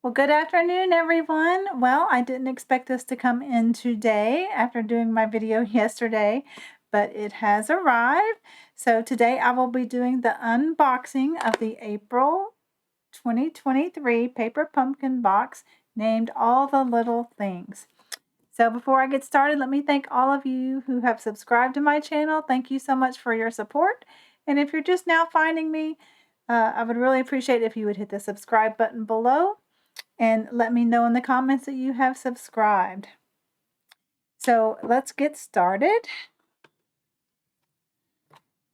Well, good afternoon, everyone. Well, I didn't expect this to come in today after doing my video yesterday, but it has arrived. So today I will be doing the unboxing of the April 2023 paper pumpkin box named All the Little Things. So before I get started, let me thank all of you who have subscribed to my channel. Thank you so much for your support. And if you're just now finding me, I would really appreciate if you would hit the subscribe button below and let me know in the comments that you have subscribed. So let's get started.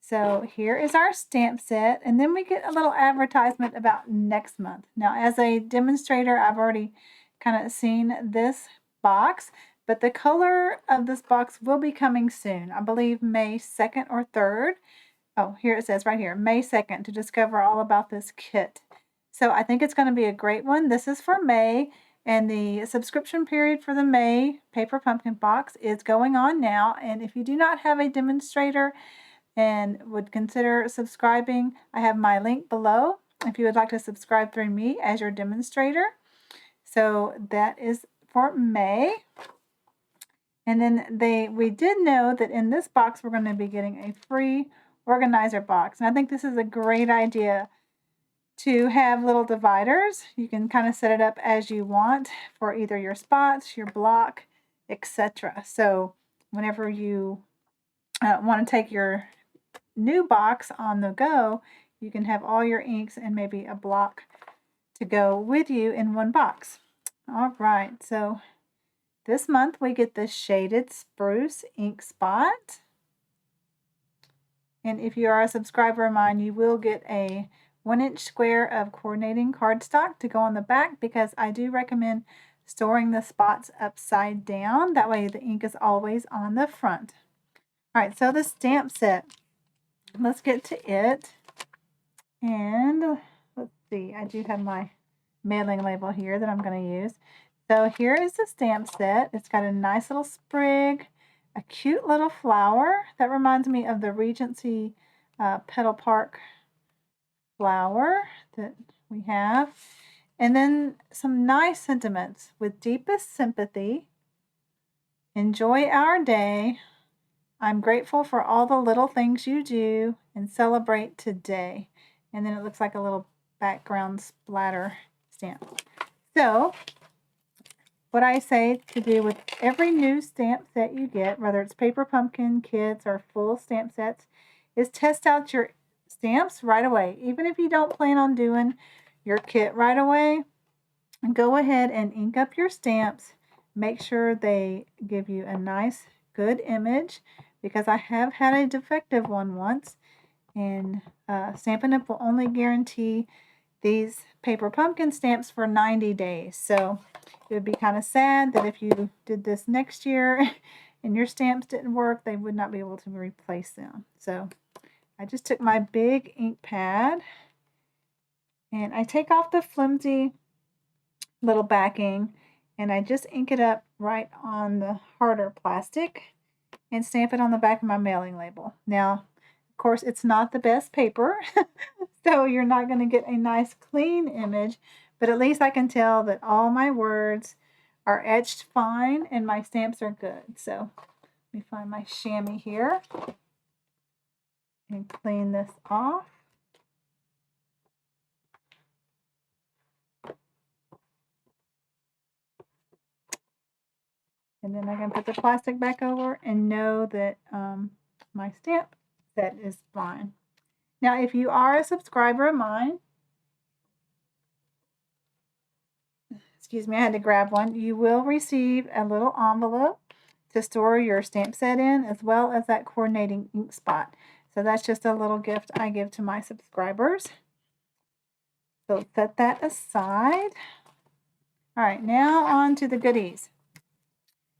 So here is our stamp set, and then we get a little advertisement about next month. Now, as a demonstrator, I've already kind of seen this box, but the color of this box will be coming soon. I believe May 2nd or 3rd. Oh, here it says right here, May 2nd, to discover all about this kit. So I think it's going to be a great one. This is for May, and the subscription period for the May paper pumpkin box is going on now. And if you do not have a demonstrator and would consider subscribing, I have my link below if you would like to subscribe through me as your demonstrator. So that is for May. And then we did know that in this box we're going to be getting a free organizer box. And I think this is a great idea to have little dividers. You can kind of set it up as you want for either your spots, your block, etc. So whenever you want to take your new box on the go, you can have all your inks and maybe a block to go with you in one box. All right, so this month we get the Shaded Spruce ink spot. And if you are a subscriber of mine, you will get a 1-inch square of coordinating cardstock to go on the back, because I do recommend storing the spots upside down. That way the ink is always on the front. All right, so the stamp set. Let's get to it. And let's see, I do have my mailing label here that I'm going to use. So here is the stamp set. It's got a nice little sprig, a cute little flower that reminds me of the Regency Petal Park flower that we have. And then some nice sentiments: with deepest sympathy, enjoy our day, I'm grateful for all the little things you do, and celebrate today. And then it looks like a little background splatter stamp. So what I say to do with every new stamp set you get, whether it's paper pumpkin, kits, or full stamp sets, is test out your stamps right away. Even if you don't plan on doing your kit right away, go ahead and ink up your stamps. Make sure they give you a nice, good image, because I have had a defective one once, and Stampin' Up! Will only guarantee these paper pumpkin stamps for 90 days. So it would be kind of sad that if you did this next year and your stamps didn't work, they would not be able to replace them. So I just took my big ink pad and I take off the flimsy little backing, and I just ink it up right on the harder plastic and stamp it on the back of my mailing label. Now, of course, it's not the best paper, so you're not going to get a nice clean image, but at least I can tell that all my words are etched fine and my stamps are good. So let me find my chamois here and clean this off. And then I can put the plastic back over and know that my stamp set is fine. Now, if you are a subscriber of mine, excuse me, I had to grab one, you will receive a little envelope to store your stamp set in, as well as that coordinating ink spot. So that's just a little gift I give to my subscribers. So set that aside. All right, now on to the goodies.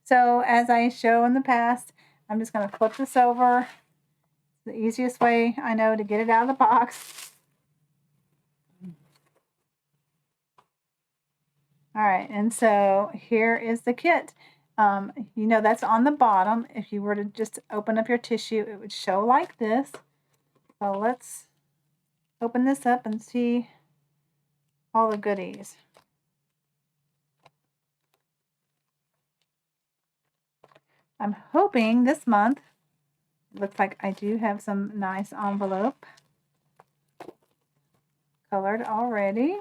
So as I show in the past, I'm just going to flip this over. The easiest way I know to get it out of the box. All right, and so here is the kit. You know that's on the bottom. If you were to just open up your tissue, it would show like this. So let's open this up and see all the goodies. I'm hoping this month, it looks like I do have some nice envelope colored already.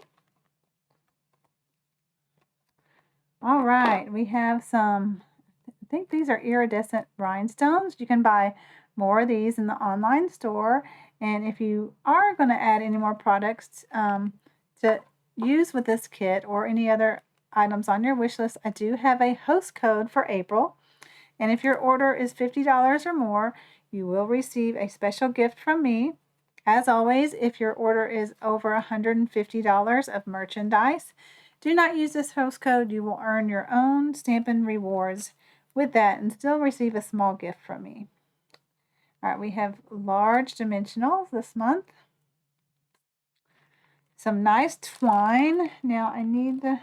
All right, we have some, I think these are iridescent rhinestones. You can buy more of these in the online store. And if you are going to add any more products to use with this kit or any other items on your wish list, I do have a host code for April. And if your order is $50 or more, you will receive a special gift from me. As always, if your order is over $150 of merchandise, do not use this host code. You will earn your own Stampin' Rewards with that and still receive a small gift from me. All right, we have large dimensionals this month. Some nice twine. Now I need the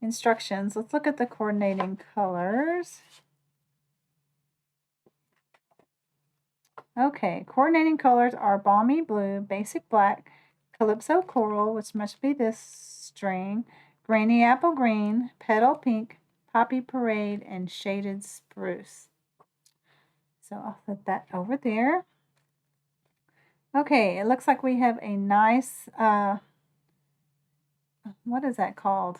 instructions. Let's look at the coordinating colors. Okay, coordinating colors are Balmy Blue, Basic Black, Calypso Coral, which must be this string, Grainy Apple Green, Petal Pink, Poppy Parade, and Shaded Spruce. So I'll put that over there. Okay, it looks like we have a nice, what is that called?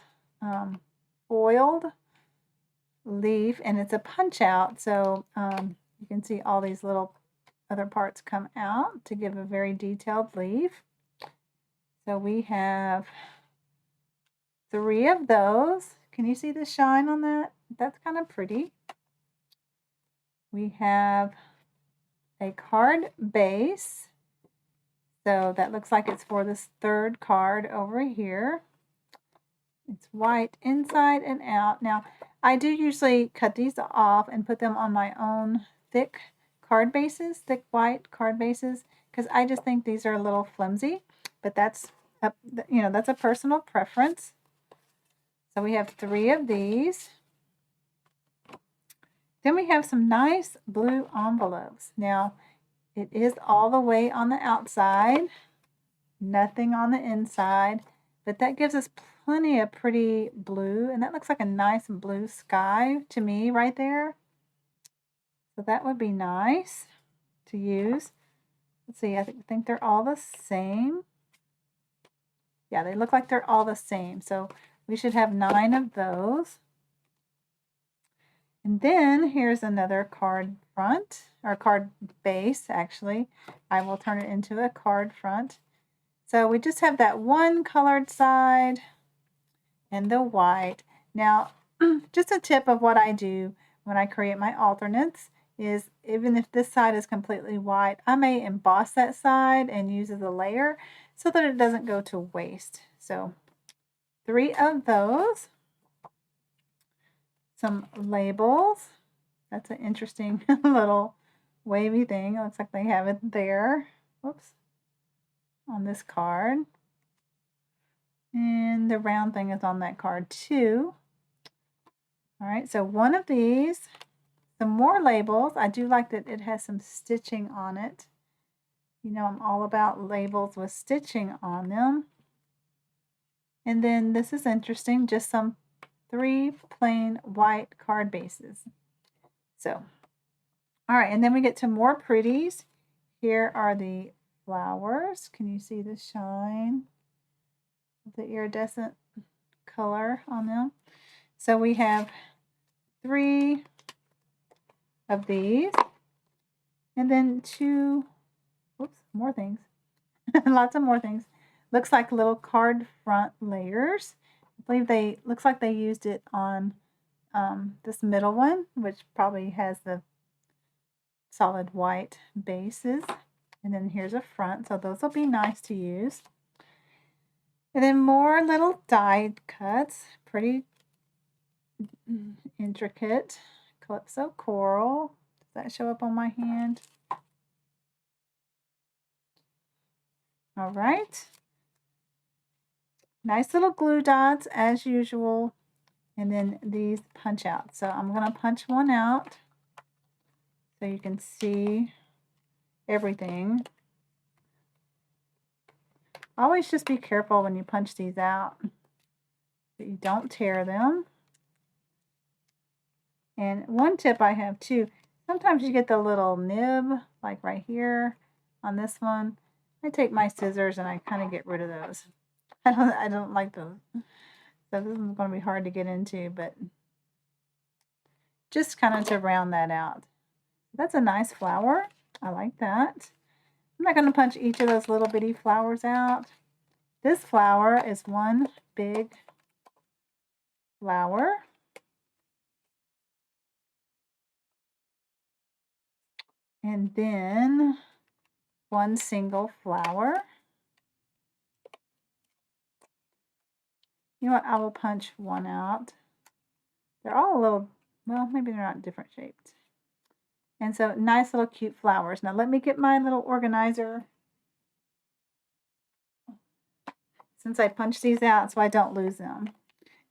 Foiled leaf, and it's a punch out. So you can see all these little other parts come out to give a very detailed leaf. So we have 3 of those. Can you see the shine on that? That's kind of pretty. We have a card base. So that looks like it's for this 3rd card over here. It's white inside and out. Now, I do usually cut these off and put them on my own thick card bases, thick white card bases, because I just think these are a little flimsy, but that's that's a personal preference. So we have 3 of these. Then we have some nice blue envelopes. Now, it is all the way on the outside, nothing on the inside, but that gives us plenty of pretty blue, and that looks like a nice blue sky to me right there. So that would be nice to use. Let's see, I think they're all the same. Yeah, they look like they're all the same. So we should have 9 of those. And then here's another card front, or card base, actually. I will turn it into a card front. So we just have that one colored side and the white. Now, just a tip of what I do when I create my alternates is, even if this side is completely white, I may emboss that side and use as a layer so that it doesn't go to waste. So 3 of those. Some labels. That's an interesting little wavy thing. It looks like they have it there. Whoops. On this card. And the round thing is on that card too. All right, so 1 of these. Some more labels. I do like that it has some stitching on it. You know, I'm all about labels with stitching on them. And then this is interesting, just some 3 plain white card bases. So, all right, and then we get to more pretties. Here are the flowers. Can you see the shine of the iridescent color on them? So we have 3 of these, and then 2, whoops, more things. Lots of more things. Looks like little card front layers. I believe looks like they used it on this middle one, which probably has the solid white bases. And then here's a front, so those will be nice to use. And then more little die cuts, pretty intricate. Calypso Coral. Does that show up on my hand? All right. Nice little glue dots as usual. And then these punch out. So I'm going to punch one out so you can see everything. Always just be careful when you punch these out that you don't tear them. And one tip I have too, sometimes you get the little nib, like right here on this one. I take my scissors and I kind of get rid of those. I don't like those. So this is going to be hard to get into, but just kind of to round that out. That's a nice flower. I like that. I'm not going to punch each of those little bitty flowers out. This flower is one big flower. And then one single flower. You know what? I will punch one out. They're all a little, well, maybe they're not different shaped. And so nice little cute flowers. Now let me get my little organizer since I punched these out so I don't lose them.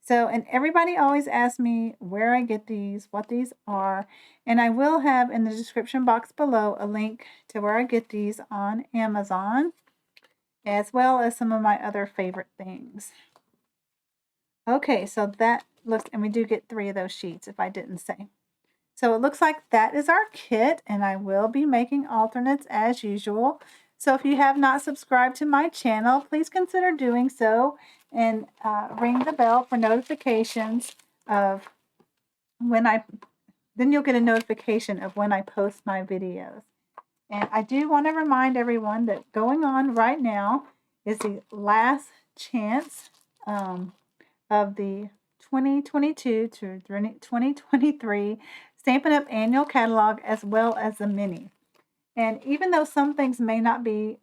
So, and everybody always asks me where I get these, what these are, and I will have in the description box below a link to where I get these on Amazon, as well as some of my other favorite things. Okay, so that looks, and we do get 3 of those sheets if I didn't say. So it looks like that is our kit, and I will be making alternates as usual. So if you have not subscribed to my channel, please consider doing so and ring the bell for notifications of when then you'll get a notification of when I post my videos. And I do want to remind everyone that going on right now is the last chance of the 2022 to 2023 Stampin' Up! Annual Catalog, as well as the mini. And even though some things may not be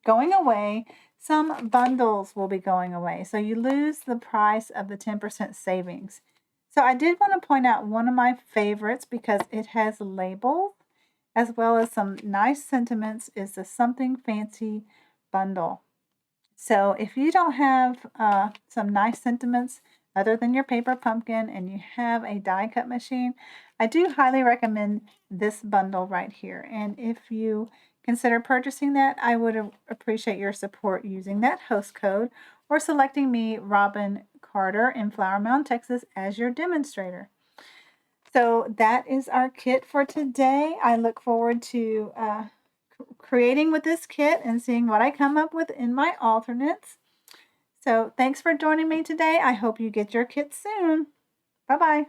going away, some bundles will be going away. So you lose the price of the 10% savings. So I did want to point out one of my favorites because it has labels as well as some nice sentiments is the Something Fancy bundle. So if you don't have some nice sentiments other than your paper pumpkin and you have a die cut machine, I do highly recommend this bundle right here. And if you consider purchasing that, I would appreciate your support using that host code or selecting me, Robin Carter in Flower Mound, Texas, as your demonstrator. So that is our kit for today. I look forward to creating with this kit and seeing what I come up with in my alternates. So thanks for joining me today. I hope you get your kit soon. Bye-bye.